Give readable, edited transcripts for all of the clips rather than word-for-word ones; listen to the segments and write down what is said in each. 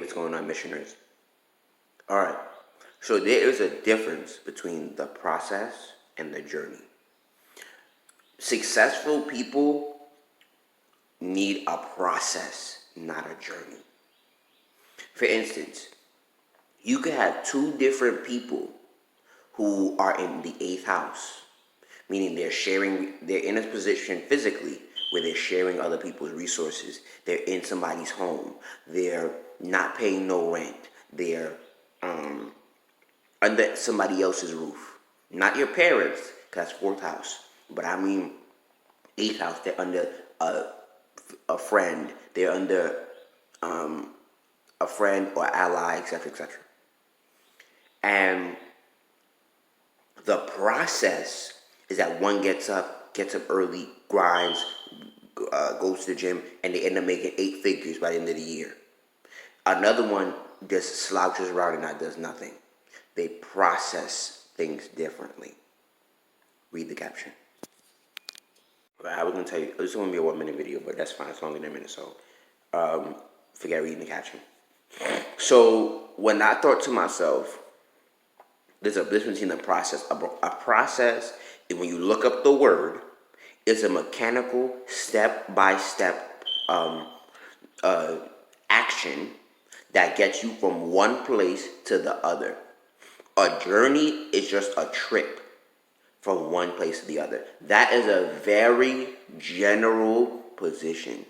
what's going on, missionaries? Alright, so there is a difference between the process and the journey. Successful people need a process, not a journey. For instance, you could have two different people who are in the 8th house, meaning they're in a position physically where they're sharing other people's resources. They're in somebody's home. They're not paying no rent. They're under somebody else's roof. Not your parents, because that's 4th house. But I mean 8th house. They're under a friend. They're under a friend or ally, etc., etc. And the process is that one gets up early, grinds, goes to the gym, and they end up making 8 figures by the end of the year. Another one just slouches around and does nothing. They process things differently. Read the caption. I was going to tell you, this is going to be a 1-minute video, but that's fine. It's longer than a minute, so forget reading the caption. So when I thought to myself, there's a difference between the process. A process is when you look up the word, it's a mechanical, step-by-step action that gets you from one place to the other. A journey is just a trip from one place to the other. That is a very general position,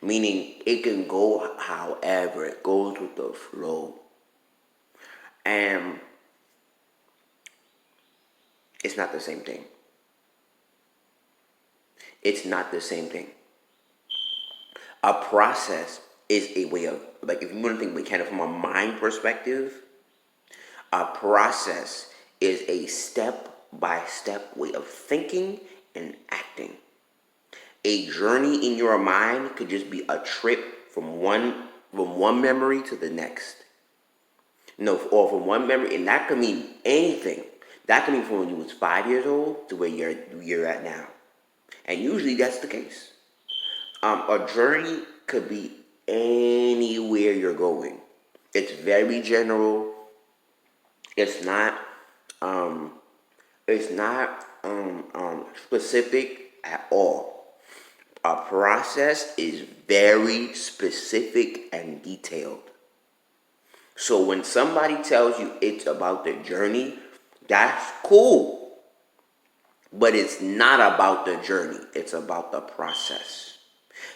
meaning it can go however, it goes with the flow. And it's not the same thing. It's not the same thing. A process is a way of, like, if you want to think mechanical from a mind perspective, a process is a step-by-step way of thinking and acting. A journey in your mind could just be a trip from one memory to the next. No, or from one memory, and that could mean anything. That could mean from when you was 5 years old to where you're at now. And usually that's the case. A journey could be anywhere you're going. It's very general. It's not specific at all. A process is very specific and detailed. So when somebody tells you it's about the journey, that's cool. But it's not about the journey. It's about the process.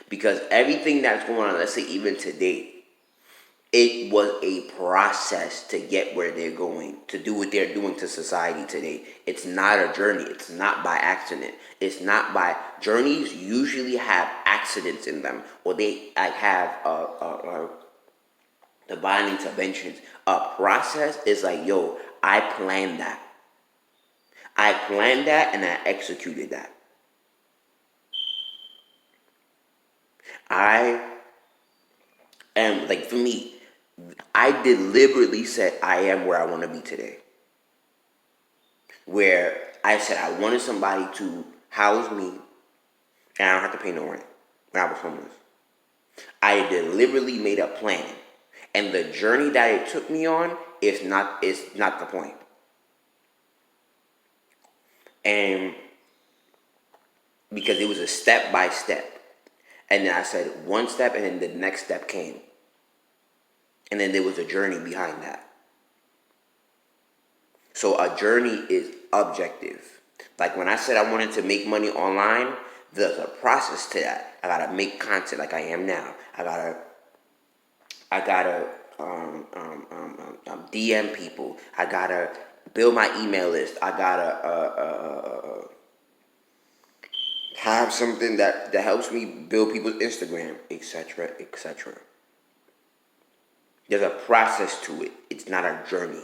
Because everything that's going on, let's say even today, it was a process to get where they're going, to do what they're doing to society today. It's not a journey. It's not by accident. It's not by... Journeys usually have accidents in them, or they have divine interventions. A process is like, yo, I planned that. I planned that and I executed that. I am, like, for me, I deliberately said I am where I want to be today. Where I said I wanted somebody to house me and I don't have to pay no rent when I was homeless. I deliberately made a plan. And the journey that it took me on is not the point. And because it was a step by step. And then I said one step and then the next step came. And then there was a journey behind that. So a journey is objective. Like when I said I wanted to make money online, there's a process to that. I gotta make content like I am now. I gotta DM people. I gotta build my email list. I gotta have something that helps me build people's Instagram, etc., etc. There's a process to it. It's not a journey.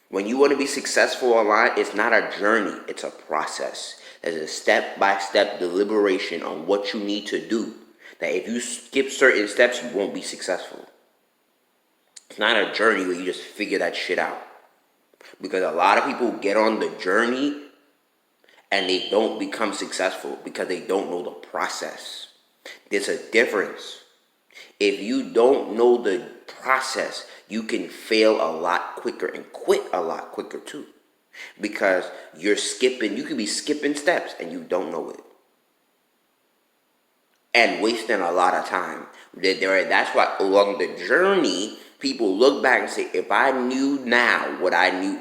When you want to be successful online, it's not a journey. It's a process. There's a step-by-step deliberation on what you need to do. That if you skip certain steps, you won't be successful. It's not a journey where you just figure that shit out. Because a lot of people get on the journey and they don't become successful because they don't know the process. There's a difference. If you don't know the process, you can fail a lot quicker and quit a lot quicker too. Because you could be skipping steps and you don't know it. And wasting a lot of time. That's why along the journey, people look back and say, if I knew now what I knew,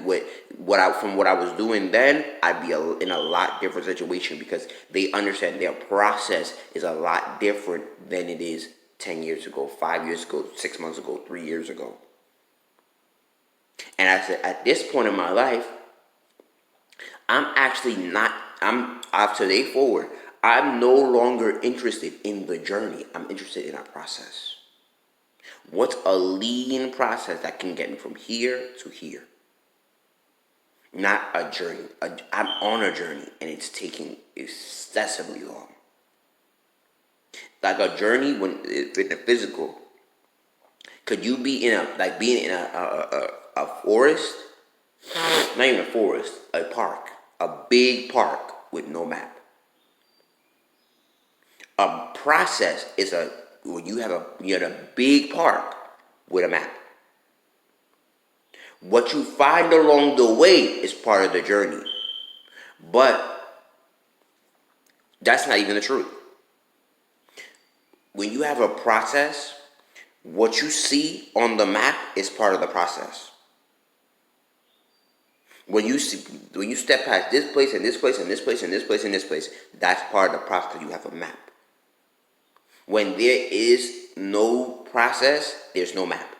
from what I was doing then, I'd be in a lot different situation, because they understand their process is a lot different than it is 10 years ago, 5 years ago, 6 months ago, 3 years ago. And I said, at this point in my life, after today forward, I'm no longer interested in the journey. I'm interested in our process. What's a lean process that can get me from here to here? Not a journey. I'm on a journey and it's taking excessively long. Like a journey when in the physical, could you be being in a forest? Not even a forest, a park, a big park with no map. A process is when you have a big park with a map. What you find along the way is part of the journey. But that's not even the truth. When you have a process, what you see on the map is part of the process. When you step past this place and this place and this place and this place and this place, that's part of the process. You have a map. When there is no process, there's no map.